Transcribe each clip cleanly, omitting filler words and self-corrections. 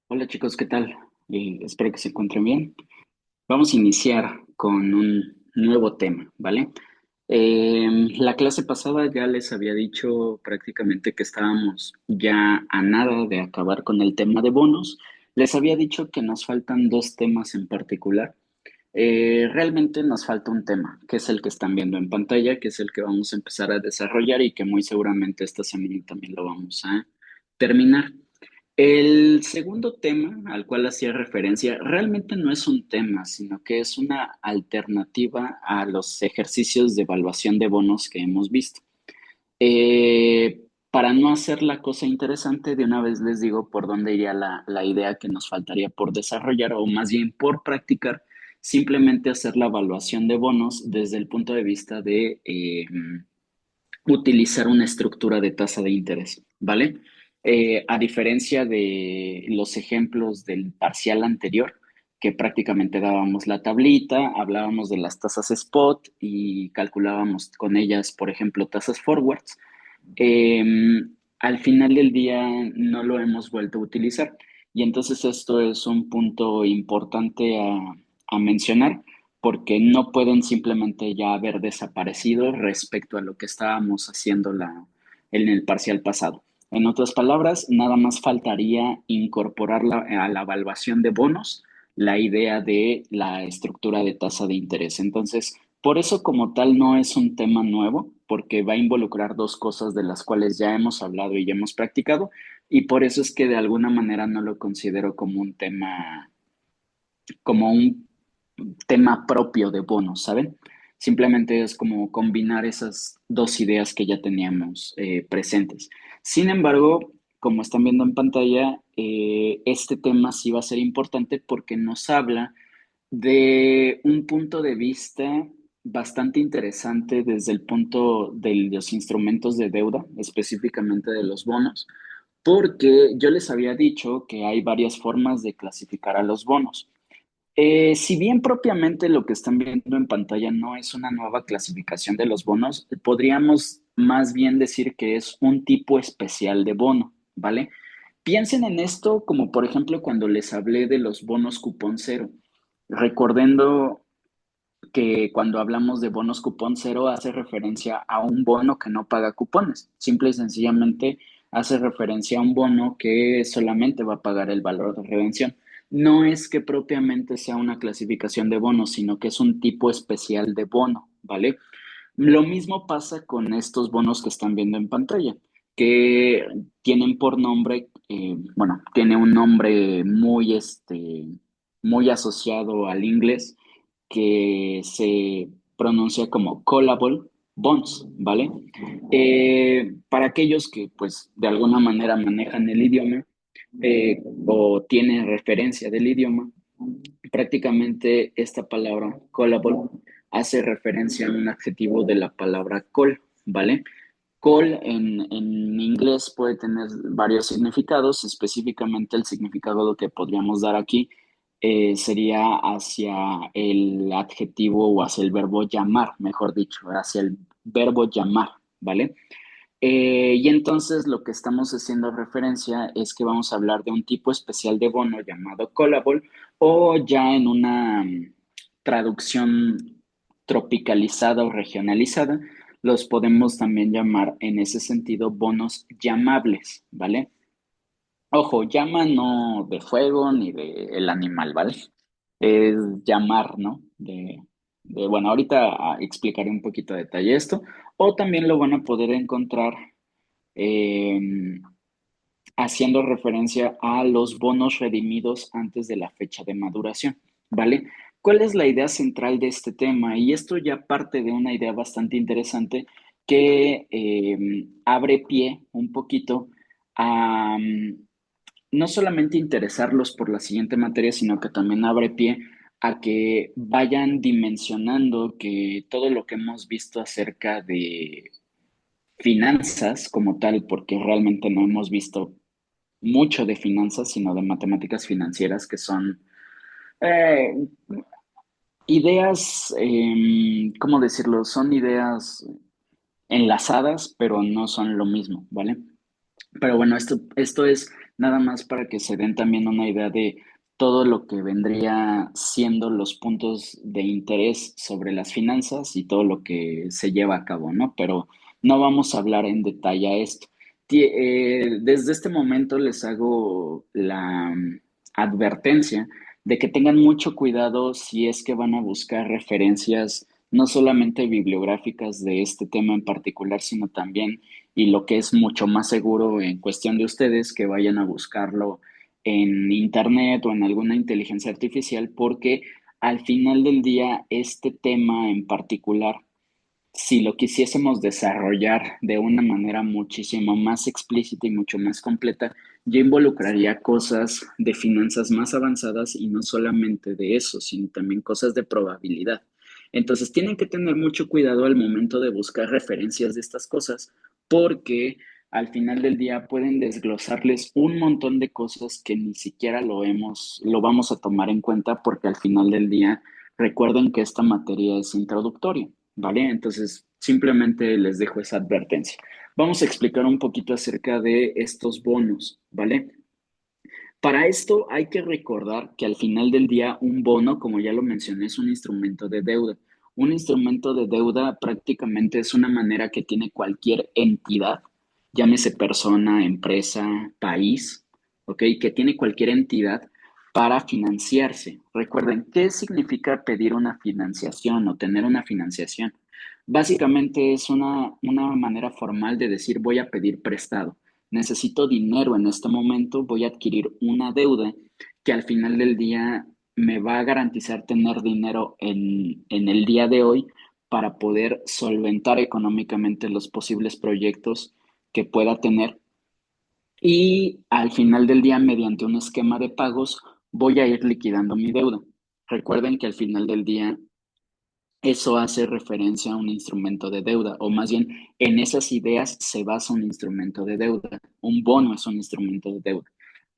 Hola chicos, ¿qué tal? Espero que se encuentren bien. Vamos a iniciar con un nuevo tema, ¿vale? La clase pasada ya les había dicho prácticamente que estábamos ya a nada de acabar con el tema de bonos. Les había dicho que nos faltan dos temas en particular. Realmente nos falta un tema, que es el que están viendo en pantalla, que es el que vamos a empezar a desarrollar y que muy seguramente esta semana también lo vamos a terminar. El segundo tema al cual hacía referencia realmente no es un tema, sino que es una alternativa a los ejercicios de evaluación de bonos que hemos visto. Para no hacer la cosa interesante, de una vez les digo por dónde iría la idea que nos faltaría por desarrollar o más bien por practicar, simplemente hacer la evaluación de bonos desde el punto de vista de utilizar una estructura de tasa de interés, ¿vale? A diferencia de los ejemplos del parcial anterior, que prácticamente dábamos la tablita, hablábamos de las tasas spot y calculábamos con ellas, por ejemplo, tasas forwards, eh, al final del día no lo hemos vuelto a utilizar. Y entonces esto es un punto importante a mencionar porque no pueden simplemente ya haber desaparecido respecto a lo que estábamos haciendo en el parcial pasado. En otras palabras, nada más faltaría incorporar a la evaluación de bonos la idea de la estructura de tasa de interés. Entonces, por eso como tal no es un tema nuevo, porque va a involucrar dos cosas de las cuales ya hemos hablado y ya hemos practicado, y por eso es que de alguna manera no lo considero como un tema propio de bonos, ¿saben? Simplemente es como combinar esas dos ideas que ya teníamos presentes. Sin embargo, como están viendo en pantalla, este tema sí va a ser importante porque nos habla de un punto de vista bastante interesante desde el punto de los instrumentos de deuda, específicamente de los bonos, porque yo les había dicho que hay varias formas de clasificar a los bonos. Si bien propiamente lo que están viendo en pantalla no es una nueva clasificación de los bonos, podríamos más bien decir que es un tipo especial de bono, ¿vale? Piensen en esto como por ejemplo cuando les hablé de los bonos cupón cero, recordando que cuando hablamos de bonos cupón cero hace referencia a un bono que no paga cupones, simple y sencillamente hace referencia a un bono que solamente va a pagar el valor de redención. No es que propiamente sea una clasificación de bonos, sino que es un tipo especial de bono, ¿vale? Lo mismo pasa con estos bonos que están viendo en pantalla, que tienen por nombre, bueno, tiene un nombre muy asociado al inglés, que se pronuncia como callable bonds, ¿vale? Para aquellos que, pues, de alguna manera manejan el idioma o tienen referencia del idioma, prácticamente esta palabra callable hace referencia a un adjetivo de la palabra call, ¿vale? Call en inglés puede tener varios significados, específicamente el significado que podríamos dar aquí sería hacia el adjetivo o hacia el verbo llamar, mejor dicho, hacia el verbo llamar, ¿vale? Y entonces lo que estamos haciendo referencia es que vamos a hablar de un tipo especial de bono llamado callable o ya en una traducción tropicalizada o regionalizada, los podemos también llamar en ese sentido bonos llamables, ¿vale? Ojo, llama no de fuego ni de el animal, ¿vale? Es llamar, ¿no? Bueno, ahorita explicaré un poquito a detalle esto, o también lo van a poder encontrar eh, haciendo referencia a los bonos redimidos antes de la fecha de maduración, ¿vale? ¿Cuál es la idea central de este tema? Y esto ya parte de una idea bastante interesante que abre pie un poquito a no solamente interesarlos por la siguiente materia, sino que también abre pie a que vayan dimensionando que todo lo que hemos visto acerca de finanzas como tal, porque realmente no hemos visto mucho de finanzas, sino de matemáticas financieras, que son eh, ideas, ¿cómo decirlo? Son ideas enlazadas, pero no son lo mismo, ¿vale? Pero bueno, esto es nada más para que se den también una idea de todo lo que vendría siendo los puntos de interés sobre las finanzas y todo lo que se lleva a cabo, ¿no? Pero no vamos a hablar en detalle a esto. Desde este momento les hago la advertencia de que tengan mucho cuidado si es que van a buscar referencias no solamente bibliográficas de este tema en particular, sino también, y lo que es mucho más seguro en cuestión de ustedes, que vayan a buscarlo en internet o en alguna inteligencia artificial, porque al final del día este tema en particular, si lo quisiésemos desarrollar de una manera muchísimo más explícita y mucho más completa, ya involucraría cosas de finanzas más avanzadas y no solamente de eso, sino también cosas de probabilidad. Entonces, tienen que tener mucho cuidado al momento de buscar referencias de estas cosas, porque al final del día pueden desglosarles un montón de cosas que ni siquiera lo vamos a tomar en cuenta, porque al final del día recuerden que esta materia es introductoria. ¿Vale? Entonces, simplemente les dejo esa advertencia. Vamos a explicar un poquito acerca de estos bonos, ¿vale? Para esto hay que recordar que al final del día un bono, como ya lo mencioné, es un instrumento de deuda. Un instrumento de deuda prácticamente es una manera que tiene cualquier entidad, llámese persona, empresa, país, ¿ok? Que tiene cualquier entidad para financiarse. Recuerden, ¿qué significa pedir una financiación o tener una financiación? Básicamente es una manera formal de decir voy a pedir prestado. Necesito dinero en este momento, voy a adquirir una deuda que al final del día me va a garantizar tener dinero en el día de hoy para poder solventar económicamente los posibles proyectos que pueda tener. Y al final del día, mediante un esquema de pagos, voy a ir liquidando mi deuda. Recuerden que al final del día eso hace referencia a un instrumento de deuda, o más bien en esas ideas se basa un instrumento de deuda. Un bono es un instrumento de deuda.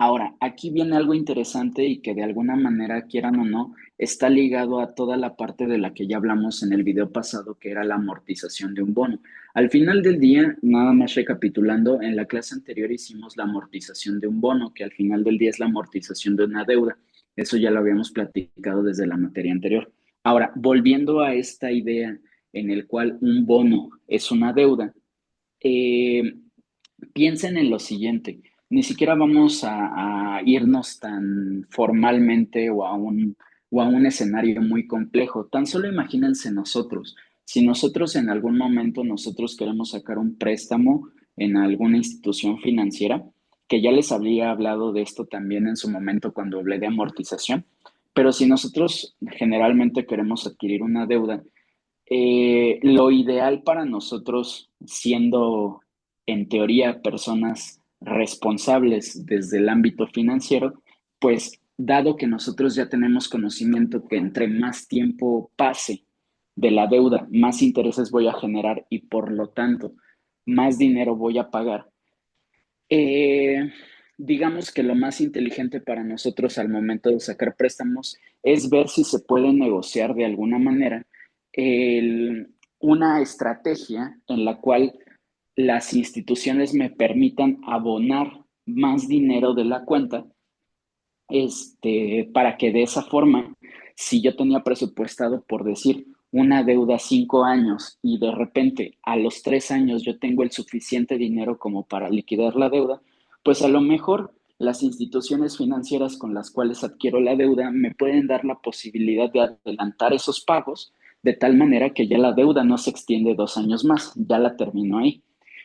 Ahora, aquí viene algo interesante y que de alguna manera, quieran o no, está ligado a toda la parte de la que ya hablamos en el video pasado, que era la amortización de un bono. Al final del día, nada más recapitulando, en la clase anterior hicimos la amortización de un bono, que al final del día es la amortización de una deuda. Eso ya lo habíamos platicado desde la materia anterior. Ahora, volviendo a esta idea en el cual un bono es una deuda, eh, piensen en lo siguiente, ni siquiera vamos a irnos tan formalmente o a un escenario muy complejo, tan solo imagínense nosotros, si nosotros en algún momento nosotros queremos sacar un préstamo en alguna institución financiera, que ya les había hablado de esto también en su momento cuando hablé de amortización, pero si nosotros generalmente queremos adquirir una deuda, lo ideal para nosotros, siendo en teoría personas responsables desde el ámbito financiero, pues dado que nosotros ya tenemos conocimiento que entre más tiempo pase de la deuda, más intereses voy a generar y por lo tanto más dinero voy a pagar, eh, digamos que lo más inteligente para nosotros al momento de sacar préstamos es ver si se puede negociar de alguna manera una estrategia en la cual las instituciones me permitan abonar más dinero de la cuenta, para que de esa forma, si yo tenía presupuestado, por decir, una deuda a 5 años y de repente a los 3 años yo tengo el suficiente dinero como para liquidar la deuda, pues a lo mejor las instituciones financieras con las cuales adquiero la deuda me pueden dar la posibilidad de adelantar esos pagos de tal manera que ya la deuda no se extiende 2 años más, ya la termino ahí.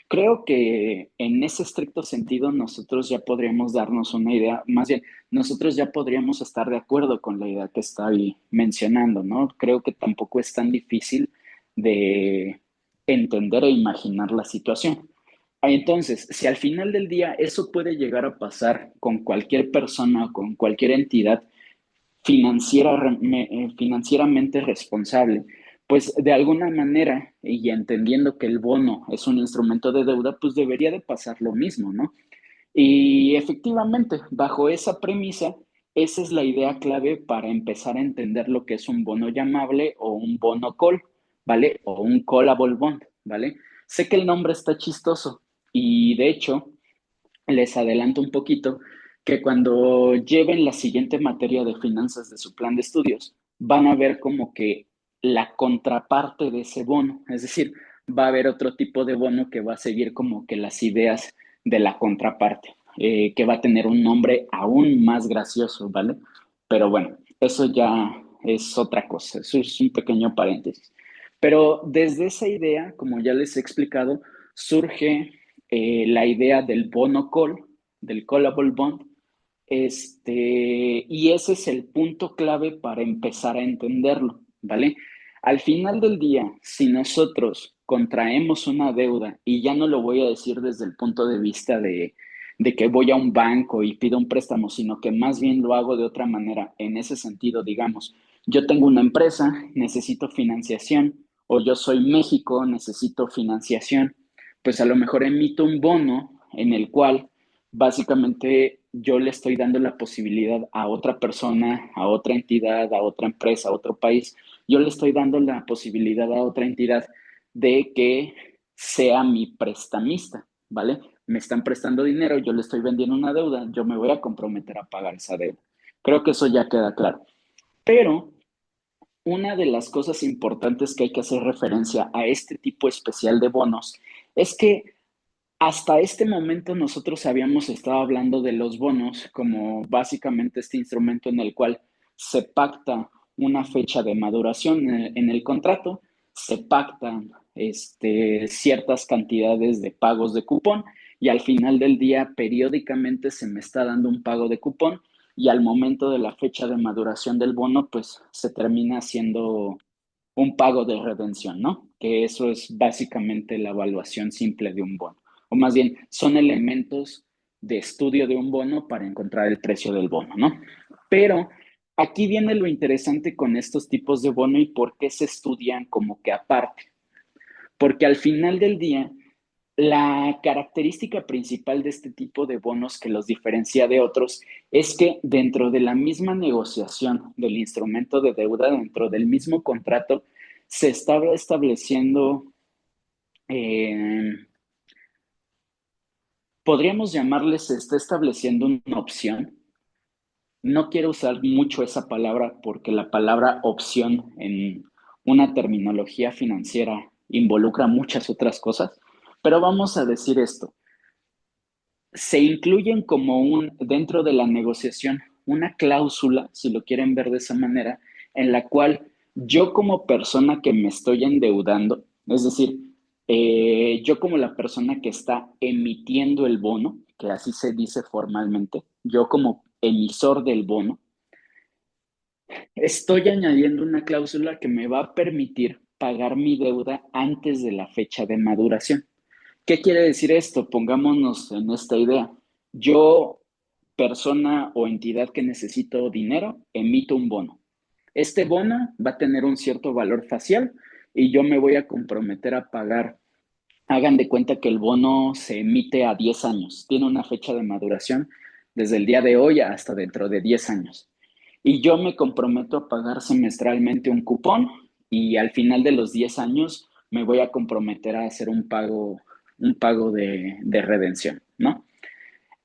Creo que en ese estricto sentido nosotros ya podríamos darnos una idea, más bien nosotros ya podríamos estar de acuerdo con la idea que estoy mencionando, ¿no? Creo que tampoco es tan difícil de entender e imaginar la situación. Entonces, si al final del día eso puede llegar a pasar con cualquier persona o con cualquier entidad financieramente responsable, pues de alguna manera, y entendiendo que el bono es un instrumento de deuda, pues debería de pasar lo mismo, ¿no? Y efectivamente, bajo esa premisa, esa es la idea clave para empezar a entender lo que es un bono llamable o un bono call, ¿vale? O un callable bond, ¿vale? Sé que el nombre está chistoso y de hecho les adelanto un poquito que cuando lleven la siguiente materia de finanzas de su plan de estudios, van a ver como que la contraparte de ese bono, es decir, va a haber otro tipo de bono que va a seguir como que las ideas de la contraparte, que va a tener un nombre aún más gracioso, ¿vale? Pero bueno, eso ya es otra cosa, eso es un pequeño paréntesis. Pero desde esa idea, como ya les he explicado, surge la idea del bono call, del callable bond, y ese es el punto clave para empezar a entenderlo, ¿vale? Al final del día, si nosotros contraemos una deuda, y ya no lo voy a decir desde el punto de vista de que voy a un banco y pido un préstamo, sino que más bien lo hago de otra manera. En ese sentido, digamos, yo tengo una empresa, necesito financiación, o yo soy México, necesito financiación, pues a lo mejor emito un bono en el cual básicamente yo le estoy dando la posibilidad a otra persona, a otra entidad, a otra empresa, a otro país, yo le estoy dando la posibilidad a otra entidad de que sea mi prestamista, ¿vale? Me están prestando dinero, yo le estoy vendiendo una deuda, yo me voy a comprometer a pagar esa deuda. Creo que eso ya queda claro. Pero una de las cosas importantes que hay que hacer referencia a este tipo especial de bonos es que hasta este momento nosotros habíamos estado hablando de los bonos como básicamente este instrumento en el cual se pacta una fecha de maduración en el contrato, se pactan ciertas cantidades de pagos de cupón y al final del día periódicamente se me está dando un pago de cupón y al momento de la fecha de maduración del bono pues se termina haciendo un pago de redención, ¿no? Que eso es básicamente la evaluación simple de un bono. O más bien, son elementos de estudio de un bono para encontrar el precio del bono, ¿no? Pero aquí viene lo interesante con estos tipos de bono y por qué se estudian como que aparte. Porque al final del día, la característica principal de este tipo de bonos que los diferencia de otros es que dentro de la misma negociación del instrumento de deuda, dentro del mismo contrato, se está estableciendo, eh, podríamos llamarles, se está estableciendo una opción. No quiero usar mucho esa palabra porque la palabra opción en una terminología financiera involucra muchas otras cosas, pero vamos a decir esto. Se incluyen como dentro de la negociación, una cláusula, si lo quieren ver de esa manera, en la cual yo como persona que me estoy endeudando, es decir, yo como la persona que está emitiendo el bono, que así se dice formalmente, yo como emisor del bono, estoy añadiendo una cláusula que me va a permitir pagar mi deuda antes de la fecha de maduración. ¿Qué quiere decir esto? Pongámonos en esta idea. Yo, persona o entidad que necesito dinero, emito un bono. Este bono va a tener un cierto valor facial y yo me voy a comprometer a pagar. Hagan de cuenta que el bono se emite a 10 años. Tiene una fecha de maduración desde el día de hoy hasta dentro de 10 años. Y yo me comprometo a pagar semestralmente un cupón y al final de los 10 años me voy a comprometer a hacer un pago de redención, ¿no?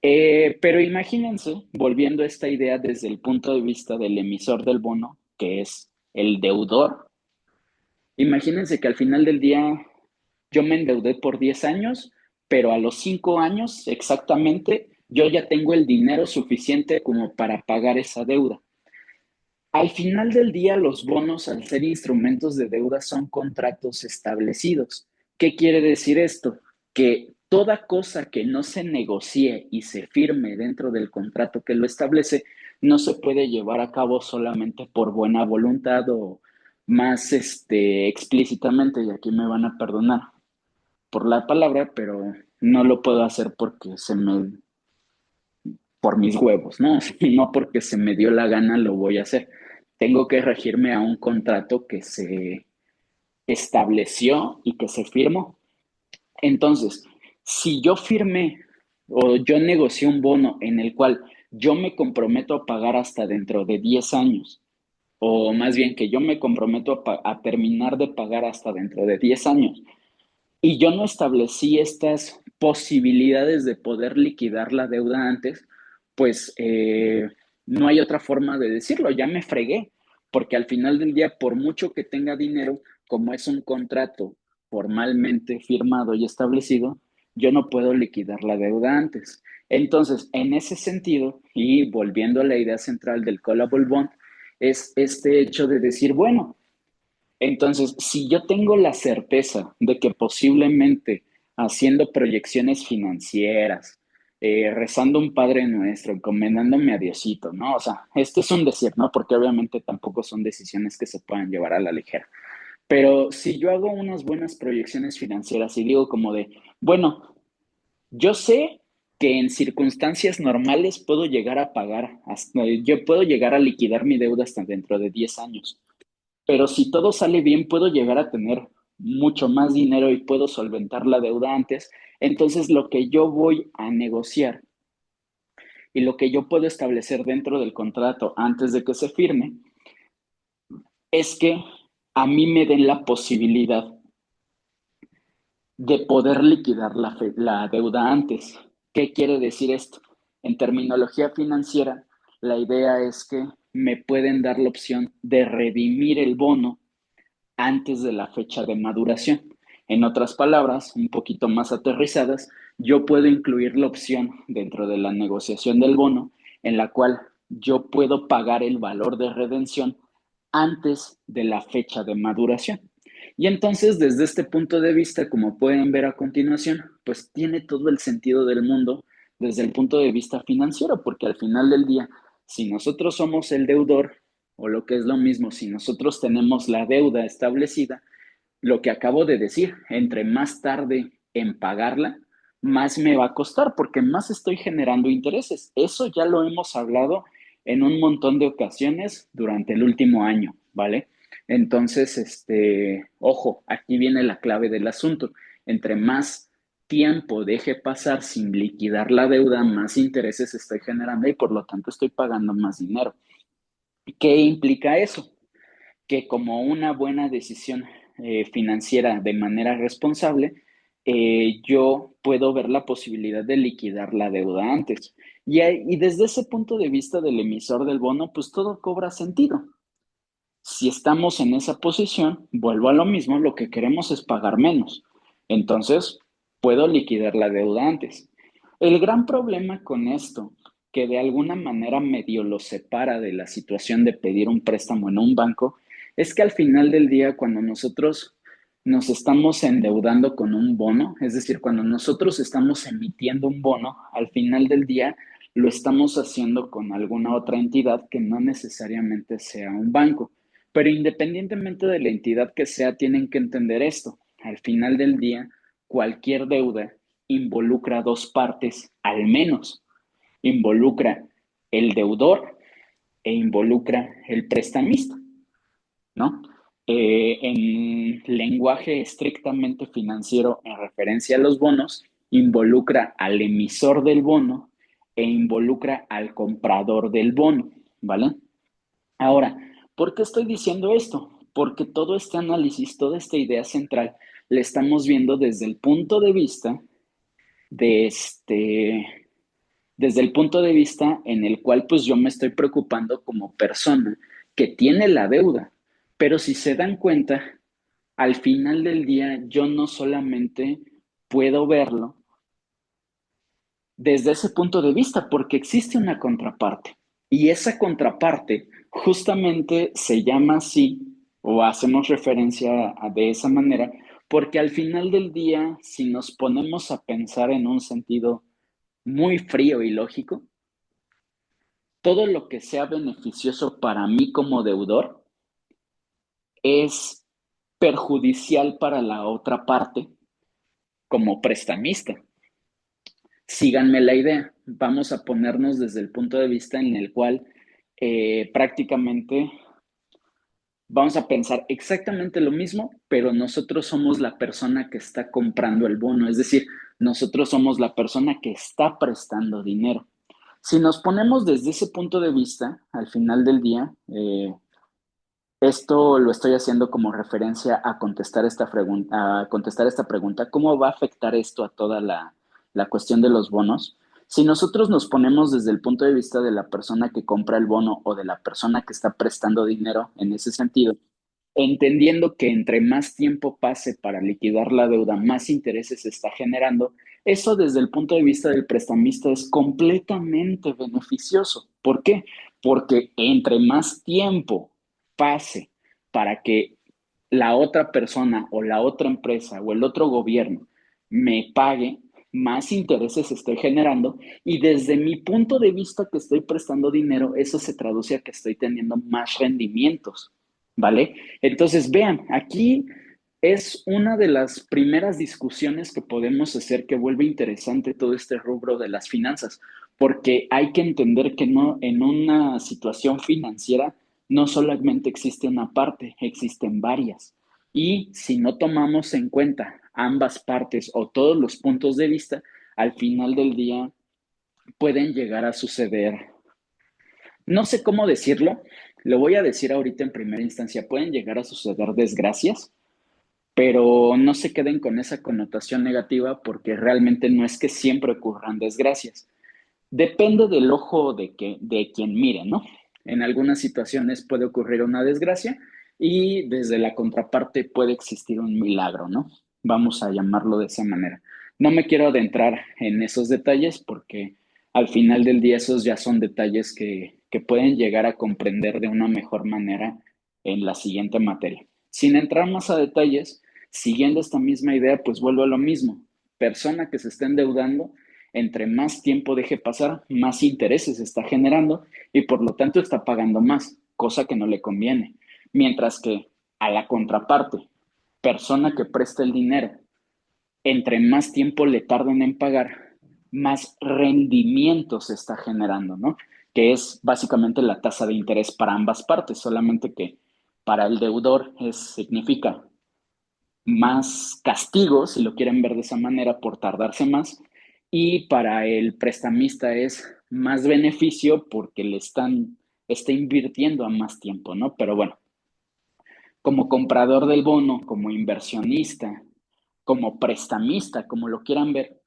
Pero imagínense, volviendo a esta idea desde el punto de vista del emisor del bono, que es el deudor, imagínense que al final del día yo me endeudé por 10 años, pero a los 5 años exactamente yo ya tengo el dinero suficiente como para pagar esa deuda. Al final del día, los bonos, al ser instrumentos de deuda, son contratos establecidos. ¿Qué quiere decir esto? Que toda cosa que no se negocie y se firme dentro del contrato que lo establece, no se puede llevar a cabo solamente por buena voluntad o más explícitamente, y aquí me van a perdonar por la palabra, pero no lo puedo hacer porque por mis huevos, ¿no? No porque se me dio la gana lo voy a hacer. Tengo que regirme a un contrato que se estableció y que se firmó. Entonces, si yo firmé o yo negocié un bono en el cual yo me comprometo a pagar hasta dentro de 10 años, o más bien que yo me comprometo a terminar de pagar hasta dentro de 10 años, y yo no establecí estas posibilidades de poder liquidar la deuda antes, pues no hay otra forma de decirlo, ya me fregué, porque al final del día, por mucho que tenga dinero, como es un contrato formalmente firmado y establecido, yo no puedo liquidar la deuda antes. Entonces, en ese sentido, y volviendo a la idea central del callable bond, es este hecho de decir, bueno, entonces, si yo tengo la certeza de que posiblemente haciendo proyecciones financieras, rezando un Padre Nuestro, encomendándome a Diosito, ¿no? O sea, esto es un decir, ¿no? Porque obviamente tampoco son decisiones que se puedan llevar a la ligera. Pero si yo hago unas buenas proyecciones financieras y digo como de, bueno, yo sé que en circunstancias normales puedo llegar a pagar, yo puedo llegar a liquidar mi deuda hasta dentro de 10 años. Pero si todo sale bien, puedo llegar a tener mucho más dinero y puedo solventar la deuda antes. Entonces, lo que yo voy a negociar y lo que yo puedo establecer dentro del contrato antes de que se firme es que a mí me den la posibilidad de poder liquidar la deuda antes. ¿Qué quiere decir esto? En terminología financiera, la idea es que me pueden dar la opción de redimir el bono antes de la fecha de maduración. En otras palabras, un poquito más aterrizadas, yo puedo incluir la opción dentro de la negociación del bono en la cual yo puedo pagar el valor de redención antes de la fecha de maduración. Y entonces, desde este punto de vista, como pueden ver a continuación, pues tiene todo el sentido del mundo desde el punto de vista financiero, porque al final del día, si nosotros somos el deudor, o lo que es lo mismo, si nosotros tenemos la deuda establecida, lo que acabo de decir, entre más tarde en pagarla, más me va a costar porque más estoy generando intereses. Eso ya lo hemos hablado en un montón de ocasiones durante el último año, ¿vale? Entonces, ojo, aquí viene la clave del asunto. Entre más tiempo deje pasar sin liquidar la deuda, más intereses estoy generando y por lo tanto estoy pagando más dinero. ¿Qué implica eso? Que como una buena decisión financiera de manera responsable, yo puedo ver la posibilidad de liquidar la deuda antes. Y desde ese punto de vista del emisor del bono, pues todo cobra sentido. Si estamos en esa posición, vuelvo a lo mismo, lo que queremos es pagar menos. Entonces, puedo liquidar la deuda antes. El gran problema con esto, que de alguna manera medio lo separa de la situación de pedir un préstamo en un banco, es que al final del día, cuando nosotros nos estamos endeudando con un bono, es decir, cuando nosotros estamos emitiendo un bono, al final del día lo estamos haciendo con alguna otra entidad que no necesariamente sea un banco. Pero independientemente de la entidad que sea, tienen que entender esto. Al final del día, cualquier deuda involucra dos partes, al menos. Involucra el deudor e involucra el prestamista, ¿no? En lenguaje estrictamente financiero, en referencia a los bonos, involucra al emisor del bono e involucra al comprador del bono, ¿vale? Ahora, ¿por qué estoy diciendo esto? Porque todo este análisis, toda esta idea central, la estamos viendo desde el punto de vista de desde el punto de vista en el cual pues yo me estoy preocupando como persona que tiene la deuda. Pero si se dan cuenta, al final del día yo no solamente puedo verlo desde ese punto de vista, porque existe una contraparte. Y esa contraparte justamente se llama así, o hacemos referencia de esa manera, porque al final del día, si nos ponemos a pensar en un sentido muy frío y lógico, todo lo que sea beneficioso para mí como deudor es perjudicial para la otra parte como prestamista. Síganme la idea. Vamos a ponernos desde el punto de vista en el cual prácticamente vamos a pensar exactamente lo mismo, pero nosotros somos la persona que está comprando el bono, es decir, nosotros somos la persona que está prestando dinero. Si nos ponemos desde ese punto de vista, al final del día, esto lo estoy haciendo como referencia a contestar esta pregunta, ¿cómo va a afectar esto a toda la cuestión de los bonos, si nosotros nos ponemos desde el punto de vista de la persona que compra el bono o de la persona que está prestando dinero en ese sentido, entendiendo que entre más tiempo pase para liquidar la deuda, más intereses se está generando, eso desde el punto de vista del prestamista es completamente beneficioso. ¿Por qué? Porque entre más tiempo pase para que la otra persona o la otra empresa o el otro gobierno me pague, más intereses estoy generando y desde mi punto de vista que estoy prestando dinero, eso se traduce a que estoy teniendo más rendimientos, ¿vale? Entonces, vean, aquí es una de las primeras discusiones que podemos hacer que vuelve interesante todo este rubro de las finanzas, porque hay que entender que no en una situación financiera no solamente existe una parte, existen varias. Y si no tomamos en cuenta ambas partes o todos los puntos de vista, al final del día pueden llegar a suceder, no sé cómo decirlo, lo voy a decir ahorita en primera instancia, pueden llegar a suceder desgracias, pero no se queden con esa connotación negativa porque realmente no es que siempre ocurran desgracias. Depende del ojo de quien mire, ¿no? En algunas situaciones puede ocurrir una desgracia y desde la contraparte puede existir un milagro, ¿no? Vamos a llamarlo de esa manera. No me quiero adentrar en esos detalles porque al final del día esos ya son detalles que pueden llegar a comprender de una mejor manera en la siguiente materia. Sin entrar más a detalles, siguiendo esta misma idea, pues vuelvo a lo mismo. Persona que se está endeudando, entre más tiempo deje pasar, más intereses está generando y por lo tanto está pagando más, cosa que no le conviene. Mientras que a la contraparte, persona que presta el dinero, entre más tiempo le tarden en pagar, más rendimiento se está generando, ¿no? Que es básicamente la tasa de interés para ambas partes, solamente que para el deudor significa más castigo, si lo quieren ver de esa manera, por tardarse más, y para el prestamista es más beneficio porque está invirtiendo a más tiempo, ¿no? Pero bueno, como comprador del bono, como inversionista, como prestamista, como lo quieran ver,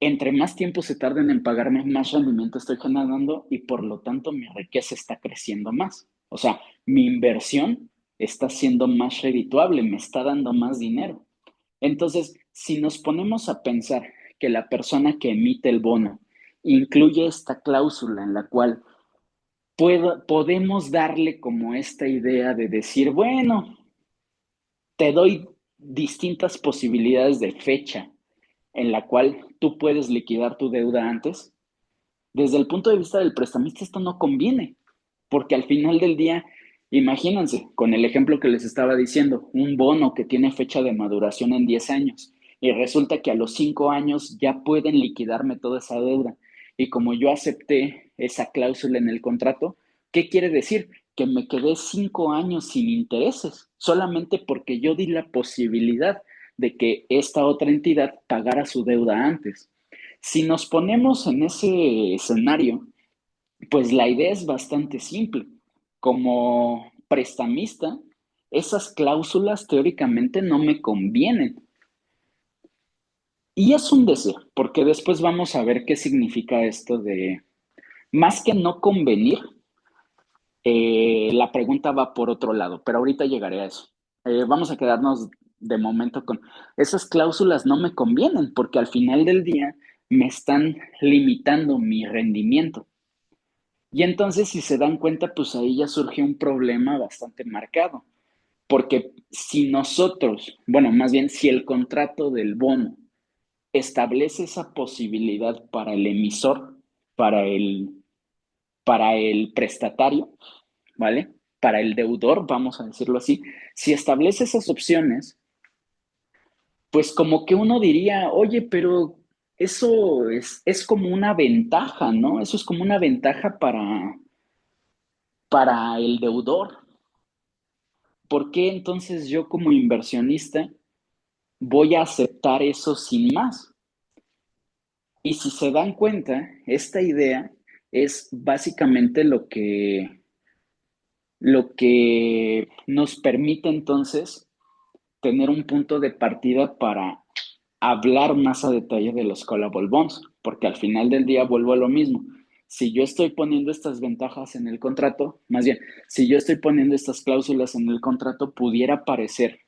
entre más tiempo se tarden en pagarme, más rendimiento estoy generando y por lo tanto mi riqueza está creciendo más. O sea, mi inversión está siendo más redituable, me está dando más dinero. Entonces, si nos ponemos a pensar que la persona que emite el bono incluye esta cláusula en la cual podemos darle como esta idea de decir, bueno, te doy distintas posibilidades de fecha en la cual tú puedes liquidar tu deuda antes, desde el punto de vista del prestamista esto no conviene, porque al final del día, imagínense, con el ejemplo que les estaba diciendo, un bono que tiene fecha de maduración en 10 años y resulta que a los 5 años ya pueden liquidarme toda esa deuda. Y como yo acepté esa cláusula en el contrato, ¿qué quiere decir? Que me quedé 5 años sin intereses, solamente porque yo di la posibilidad de que esta otra entidad pagara su deuda antes. Si nos ponemos en ese escenario, pues la idea es bastante simple. Como prestamista, esas cláusulas teóricamente no me convienen. Y es un decir, porque después vamos a ver qué significa esto de, más que no convenir, la pregunta va por otro lado, pero ahorita llegaré a eso. Vamos a quedarnos de momento con, esas cláusulas no me convienen porque al final del día me están limitando mi rendimiento. Y entonces, si se dan cuenta, pues ahí ya surge un problema bastante marcado, porque si nosotros, bueno, más bien si el contrato del bono establece esa posibilidad para el emisor, para el, para el prestatario, ¿vale? Para el deudor, vamos a decirlo así, si establece esas opciones, pues como que uno diría, oye, pero eso es como una ventaja, ¿no? Eso es como una ventaja para el deudor. ¿Por qué entonces yo como inversionista voy a aceptar eso sin más? Y si se dan cuenta, esta idea es básicamente lo que nos permite entonces tener un punto de partida para hablar más a detalle de los callable bonds, porque al final del día vuelvo a lo mismo. Si yo estoy poniendo estas ventajas en el contrato, más bien, si yo estoy poniendo estas cláusulas en el contrato, pudiera parecer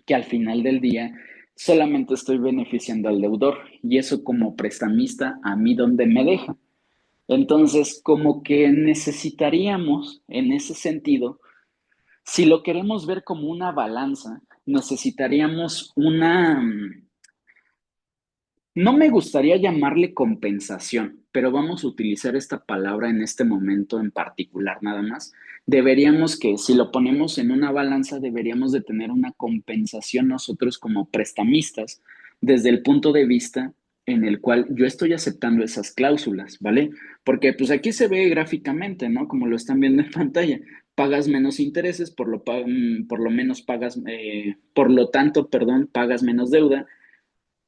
que al final del día solamente estoy beneficiando al deudor y eso como prestamista a mí donde me deja. Entonces, como que necesitaríamos en ese sentido, si lo queremos ver como una balanza, necesitaríamos no me gustaría llamarle compensación, pero vamos a utilizar esta palabra en este momento en particular nada más. Deberíamos que, si lo ponemos en una balanza, deberíamos de tener una compensación nosotros como prestamistas desde el punto de vista en el cual yo estoy aceptando esas cláusulas, ¿vale? Porque pues aquí se ve gráficamente, ¿no? Como lo están viendo en pantalla, pagas menos intereses, por lo menos pagas, por lo tanto, perdón, pagas menos deuda,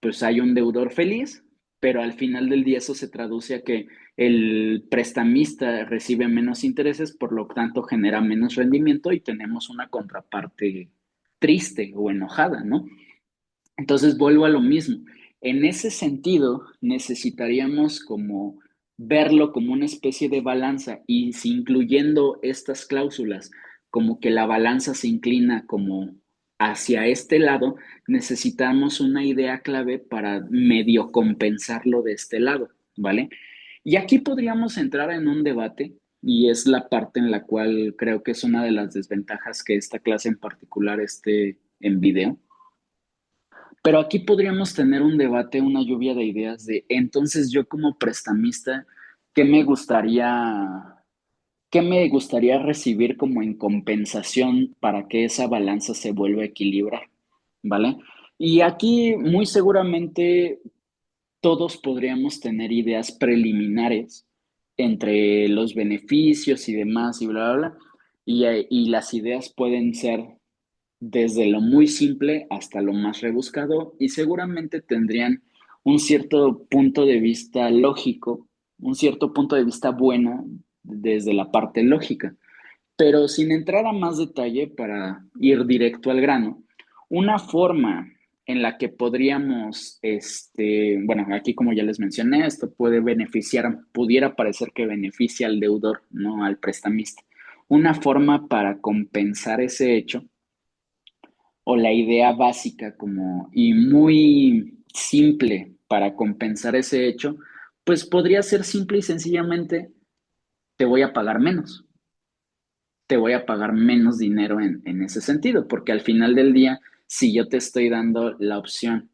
pues hay un deudor feliz, pero al final del día eso se traduce a que el prestamista recibe menos intereses, por lo tanto genera menos rendimiento y tenemos una contraparte triste o enojada, ¿no? Entonces vuelvo a lo mismo. En ese sentido, necesitaríamos como verlo como una especie de balanza y si incluyendo estas cláusulas, como que la balanza se inclina como hacia este lado, necesitamos una idea clave para medio compensarlo de este lado, ¿vale? Y aquí podríamos entrar en un debate y es la parte en la cual creo que es una de las desventajas que esta clase en particular esté en video, pero aquí podríamos tener un debate, una lluvia de ideas de, entonces yo como prestamista, ¿qué me gustaría, qué me gustaría recibir como en compensación para que esa balanza se vuelva a equilibrar? ¿Vale? Y aquí muy seguramente todos podríamos tener ideas preliminares entre los beneficios y demás y bla, bla, bla. Y las ideas pueden ser desde lo muy simple hasta lo más rebuscado y seguramente tendrían un cierto punto de vista lógico, un cierto punto de vista bueno desde la parte lógica. Pero sin entrar a más detalle para ir directo al grano, una forma en la que podríamos, bueno, aquí como ya les mencioné, esto puede beneficiar, pudiera parecer que beneficia al deudor, no al prestamista. Una forma para compensar ese hecho o la idea básica como y muy simple para compensar ese hecho, pues podría ser simple y sencillamente te voy a pagar menos, te voy a pagar menos dinero en ese sentido, porque al final del día, si yo te estoy dando la opción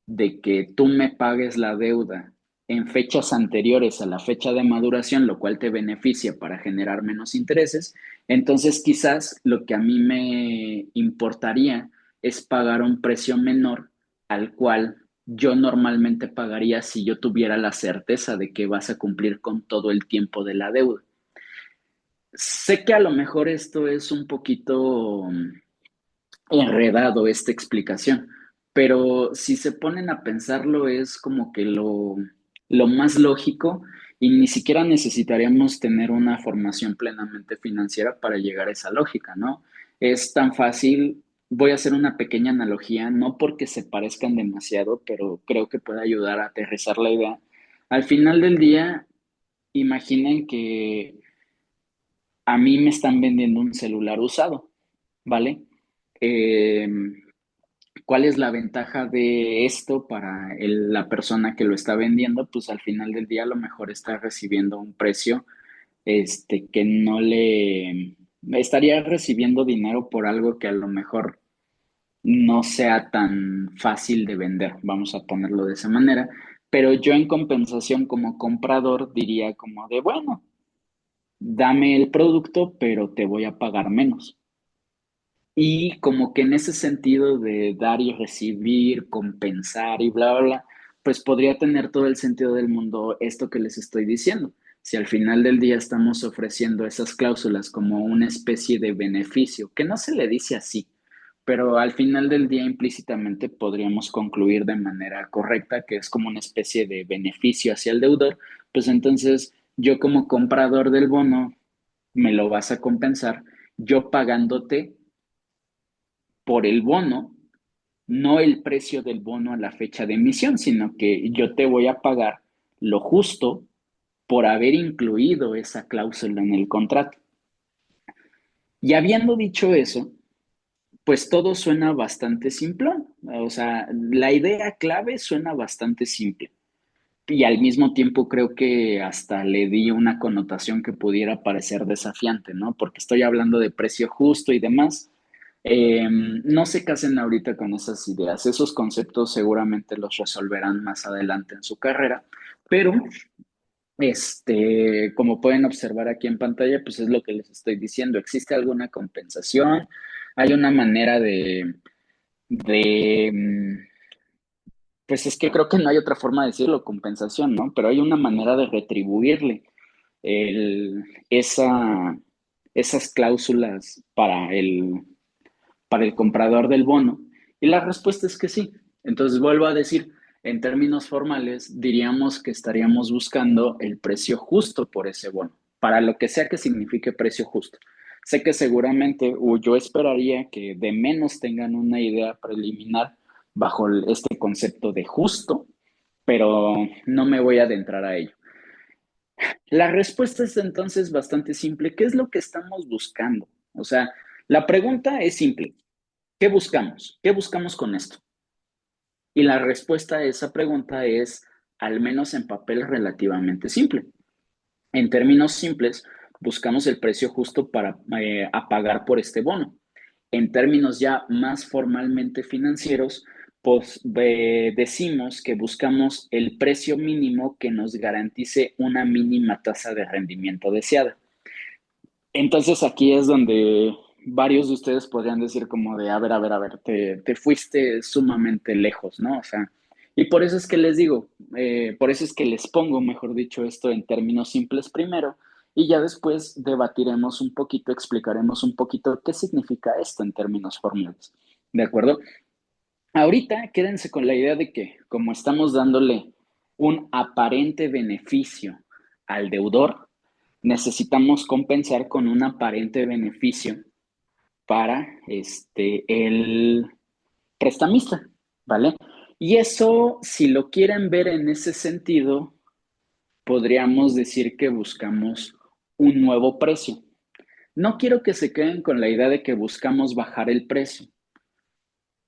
de que tú me pagues la deuda en fechas anteriores a la fecha de maduración, lo cual te beneficia para generar menos intereses, entonces quizás lo que a mí me importaría es pagar un precio menor al cual yo normalmente pagaría si yo tuviera la certeza de que vas a cumplir con todo el tiempo de la deuda. Sé que a lo mejor esto es un poquito enredado esta explicación, pero si se ponen a pensarlo es como que lo más lógico y ni siquiera necesitaríamos tener una formación plenamente financiera para llegar a esa lógica, ¿no? Es tan fácil, voy a hacer una pequeña analogía, no porque se parezcan demasiado, pero creo que puede ayudar a aterrizar la idea. Al final del día, imaginen que a mí me están vendiendo un celular usado, ¿vale? Eh, ¿Cuál es la ventaja de esto para la persona que lo está vendiendo? Pues al final del día a lo mejor está recibiendo un precio que no le estaría recibiendo dinero por algo que a lo mejor no sea tan fácil de vender, vamos a ponerlo de esa manera, pero yo en compensación como comprador diría como de, bueno, dame el producto, pero te voy a pagar menos. Y como que en ese sentido de dar y recibir, compensar y bla, bla, bla, pues podría tener todo el sentido del mundo esto que les estoy diciendo. Si al final del día estamos ofreciendo esas cláusulas como una especie de beneficio, que no se le dice así, pero al final del día implícitamente podríamos concluir de manera correcta que es como una especie de beneficio hacia el deudor, pues entonces yo como comprador del bono me lo vas a compensar yo pagándote por el bono no el precio del bono a la fecha de emisión, sino que yo te voy a pagar lo justo por haber incluido esa cláusula en el contrato. Y habiendo dicho eso, pues todo suena bastante simplón. O sea, la idea clave suena bastante simple. Y al mismo tiempo creo que hasta le di una connotación que pudiera parecer desafiante, ¿no? Porque estoy hablando de precio justo y demás. No se casen ahorita con esas ideas. Esos conceptos seguramente los resolverán más adelante en su carrera, pero como pueden observar aquí en pantalla, pues es lo que les estoy diciendo. ¿Existe alguna compensación? ¿Hay una manera de, pues es que creo que no hay otra forma de decirlo, compensación, ¿no? Pero hay una manera de retribuirle el- esa, esas cláusulas para el comprador del bono? Y la respuesta es que sí. Entonces vuelvo a decir, en términos formales, diríamos que estaríamos buscando el precio justo por ese bono, para lo que sea que signifique precio justo. Sé que seguramente, o yo esperaría que de menos tengan una idea preliminar bajo este concepto de justo, pero no me voy a adentrar a ello. La respuesta es entonces bastante simple. ¿Qué es lo que estamos buscando? O sea, la pregunta es simple. ¿Qué buscamos? ¿Qué buscamos con esto? Y la respuesta a esa pregunta es, al menos en papel, relativamente simple. En términos simples, buscamos el precio justo para a pagar por este bono. En términos ya más formalmente financieros, pues decimos que buscamos el precio mínimo que nos garantice una mínima tasa de rendimiento deseada. Entonces aquí es donde varios de ustedes podrían decir como de, a ver, te fuiste sumamente lejos, ¿no? O sea, y por eso es que les digo, por eso es que les pongo, mejor dicho, esto en términos simples primero, y ya después debatiremos un poquito, explicaremos un poquito qué significa esto en términos formales, ¿de acuerdo? Ahorita quédense con la idea de que como estamos dándole un aparente beneficio al deudor, necesitamos compensar con un aparente beneficio para el prestamista, ¿vale? Y eso, si lo quieren ver en ese sentido, podríamos decir que buscamos un nuevo precio. No quiero que se queden con la idea de que buscamos bajar el precio.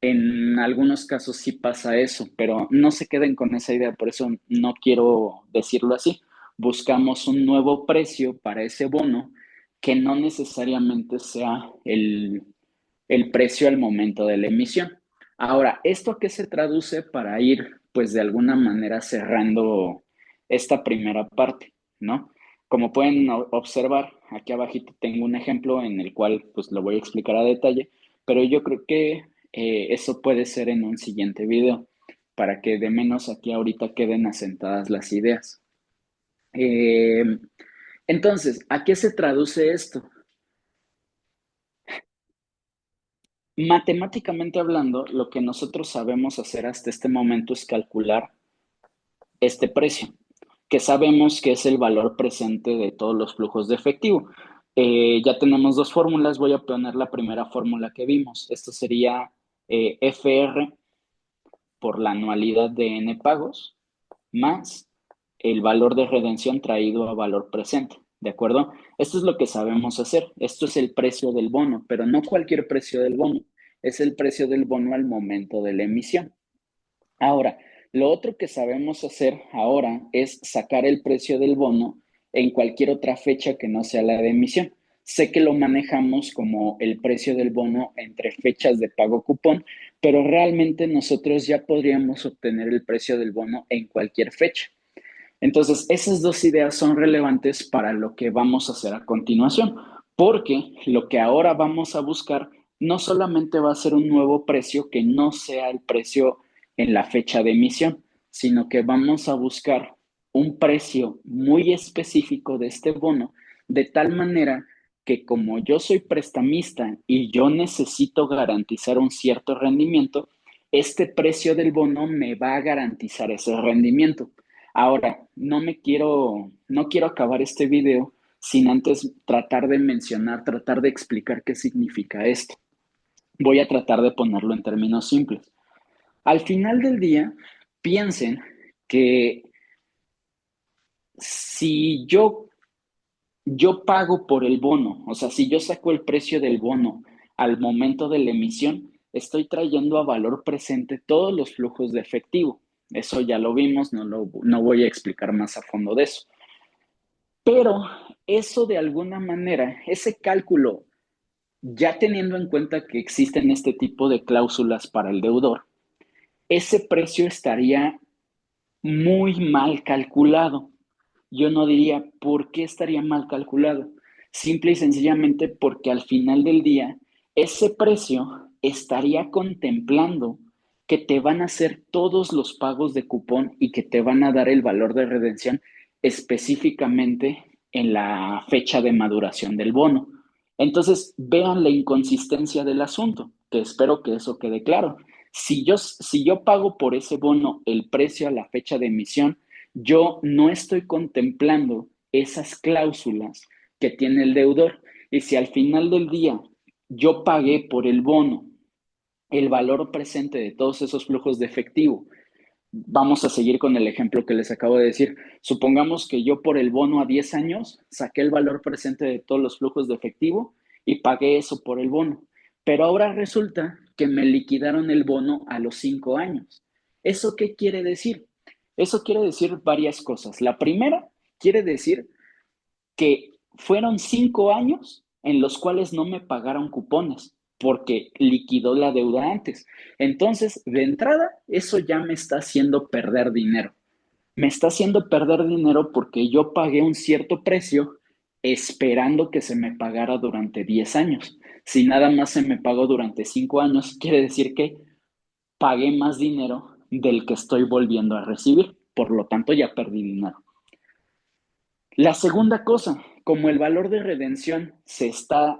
En algunos casos sí pasa eso, pero no se queden con esa idea, por eso no quiero decirlo así. Buscamos un nuevo precio para ese bono que no necesariamente sea el precio al momento de la emisión. Ahora, ¿esto a qué se traduce para ir, pues de alguna manera cerrando esta primera parte, ¿no? Como pueden observar, aquí abajito tengo un ejemplo en el cual pues lo voy a explicar a detalle, pero yo creo que eso puede ser en un siguiente video, para que de menos aquí ahorita queden asentadas las ideas. Eh, entonces, ¿a qué se traduce esto? Matemáticamente hablando, lo que nosotros sabemos hacer hasta este momento es calcular este precio, que sabemos que es el valor presente de todos los flujos de efectivo. Ya tenemos dos fórmulas, voy a poner la primera fórmula que vimos. Esto sería FR por la anualidad de N pagos más el valor de redención traído a valor presente, ¿de acuerdo? Esto es lo que sabemos hacer. Esto es el precio del bono, pero no cualquier precio del bono. Es el precio del bono al momento de la emisión. Ahora, lo otro que sabemos hacer ahora es sacar el precio del bono en cualquier otra fecha que no sea la de emisión. Sé que lo manejamos como el precio del bono entre fechas de pago cupón, pero realmente nosotros ya podríamos obtener el precio del bono en cualquier fecha. Entonces, esas dos ideas son relevantes para lo que vamos a hacer a continuación, porque lo que ahora vamos a buscar no solamente va a ser un nuevo precio que no sea el precio en la fecha de emisión, sino que vamos a buscar un precio muy específico de este bono, de tal manera que como yo soy prestamista y yo necesito garantizar un cierto rendimiento, este precio del bono me va a garantizar ese rendimiento. Ahora, no quiero acabar este video sin antes tratar de mencionar, tratar de explicar qué significa esto. Voy a tratar de ponerlo en términos simples. Al final del día, piensen que si yo pago por el bono, o sea, si yo saco el precio del bono al momento de la emisión, estoy trayendo a valor presente todos los flujos de efectivo. Eso ya lo vimos, no voy a explicar más a fondo de eso. Pero eso de alguna manera, ese cálculo, ya teniendo en cuenta que existen este tipo de cláusulas para el deudor, ese precio estaría muy mal calculado. Yo no diría por qué estaría mal calculado. Simple y sencillamente porque al final del día, ese precio estaría contemplando que te van a hacer todos los pagos de cupón y que te van a dar el valor de redención específicamente en la fecha de maduración del bono. Entonces, vean la inconsistencia del asunto, que espero que eso quede claro. Si yo pago por ese bono el precio a la fecha de emisión, yo no estoy contemplando esas cláusulas que tiene el deudor. Y si al final del día yo pagué por el bono el valor presente de todos esos flujos de efectivo, vamos a seguir con el ejemplo que les acabo de decir. Supongamos que yo por el bono a 10 años saqué el valor presente de todos los flujos de efectivo y pagué eso por el bono. Pero ahora resulta que me liquidaron el bono a los 5 años. ¿Eso qué quiere decir? Eso quiere decir varias cosas. La primera quiere decir que fueron 5 años en los cuales no me pagaron cupones porque liquidó la deuda antes. Entonces, de entrada, eso ya me está haciendo perder dinero. Me está haciendo perder dinero porque yo pagué un cierto precio esperando que se me pagara durante 10 años. Si nada más se me pagó durante 5 años, quiere decir que pagué más dinero del que estoy volviendo a recibir. Por lo tanto, ya perdí dinero. La segunda cosa, como el valor de redención se está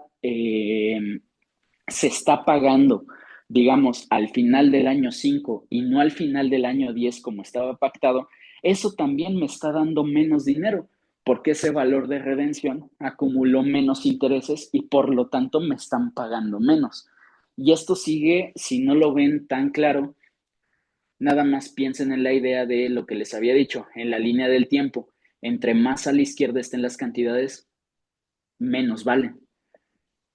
pagando, digamos, al final del año 5 y no al final del año 10 como estaba pactado, eso también me está dando menos dinero, porque ese valor de redención acumuló menos intereses y por lo tanto me están pagando menos. Y esto sigue, si no lo ven tan claro, nada más piensen en la idea de lo que les había dicho, en la línea del tiempo. Entre más a la izquierda estén las cantidades, menos valen.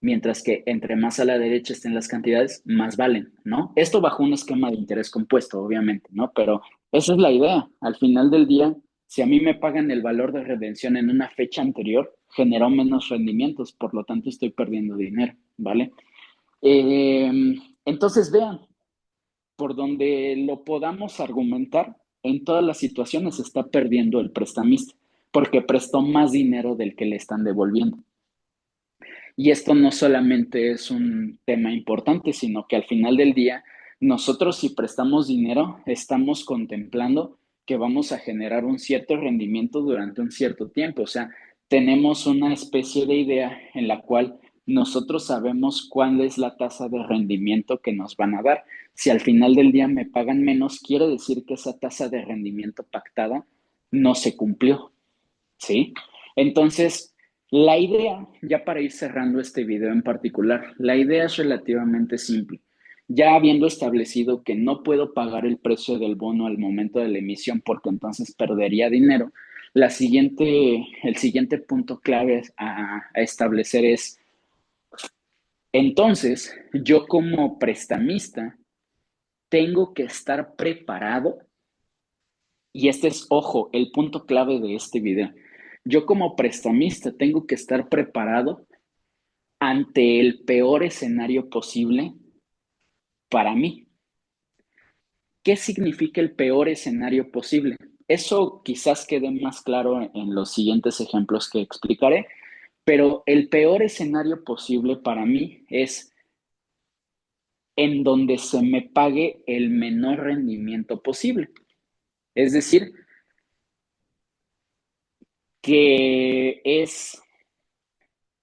Mientras que entre más a la derecha estén las cantidades, más valen, ¿no? Esto bajo un esquema de interés compuesto, obviamente, ¿no? Pero esa es la idea. Al final del día, si a mí me pagan el valor de redención en una fecha anterior, generó menos rendimientos, por lo tanto estoy perdiendo dinero, ¿vale? Eh, entonces vean, por donde lo podamos argumentar, en todas las situaciones está perdiendo el prestamista, porque prestó más dinero del que le están devolviendo. Y esto no solamente es un tema importante, sino que al final del día, nosotros si prestamos dinero, estamos contemplando que vamos a generar un cierto rendimiento durante un cierto tiempo. O sea, tenemos una especie de idea en la cual nosotros sabemos cuál es la tasa de rendimiento que nos van a dar. Si al final del día me pagan menos, quiere decir que esa tasa de rendimiento pactada no se cumplió. ¿Sí? Entonces, la idea, ya para ir cerrando este video en particular, la idea es relativamente simple. Ya habiendo establecido que no puedo pagar el precio del bono al momento de la emisión porque entonces perdería dinero, el siguiente punto clave a establecer es, entonces, yo como prestamista tengo que estar preparado y este es, ojo, el punto clave de este video. Yo como prestamista tengo que estar preparado ante el peor escenario posible para mí. ¿Qué significa el peor escenario posible? Eso quizás quede más claro en los siguientes ejemplos que explicaré, pero el peor escenario posible para mí es en donde se me pague el menor rendimiento posible. Es decir, que es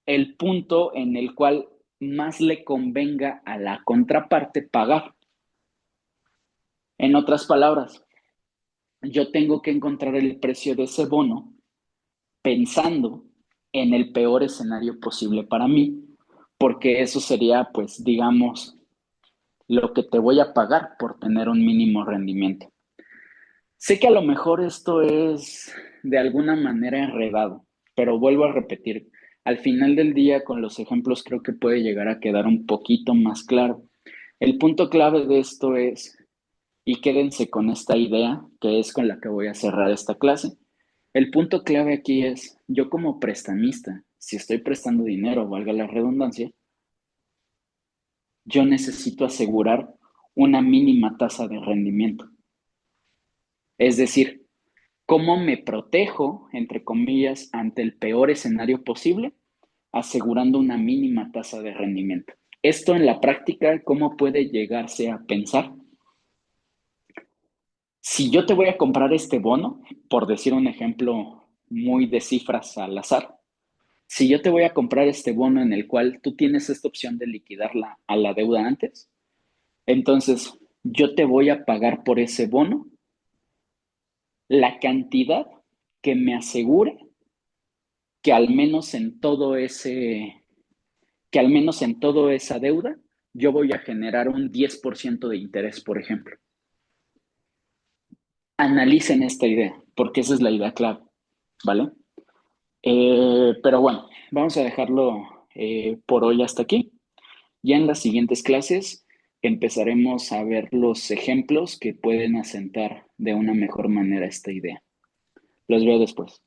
el punto en el cual más le convenga a la contraparte pagar. En otras palabras, yo tengo que encontrar el precio de ese bono pensando en el peor escenario posible para mí, porque eso sería, pues, digamos, lo que te voy a pagar por tener un mínimo rendimiento. Sé que a lo mejor esto es de alguna manera enredado, pero vuelvo a repetir, al final del día con los ejemplos creo que puede llegar a quedar un poquito más claro. El punto clave de esto es, y quédense con esta idea, que es con la que voy a cerrar esta clase. El punto clave aquí es, yo como prestamista, si estoy prestando dinero, valga la redundancia, yo necesito asegurar una mínima tasa de rendimiento. Es decir, ¿cómo me protejo, entre comillas, ante el peor escenario posible? Asegurando una mínima tasa de rendimiento. Esto en la práctica, ¿cómo puede llegarse a pensar? Si yo te voy a comprar este bono, por decir un ejemplo muy de cifras al azar, si yo te voy a comprar este bono en el cual tú tienes esta opción de liquidarla a la deuda antes, entonces yo te voy a pagar por ese bono la cantidad que me asegure que al menos en todo ese, que al menos en toda esa deuda, yo voy a generar un 10% de interés, por ejemplo. Analicen esta idea, porque esa es la idea clave, ¿vale? Pero bueno, vamos a dejarlo por hoy hasta aquí. Ya en las siguientes clases empezaremos a ver los ejemplos que pueden asentar de una mejor manera esta idea. Los veo después.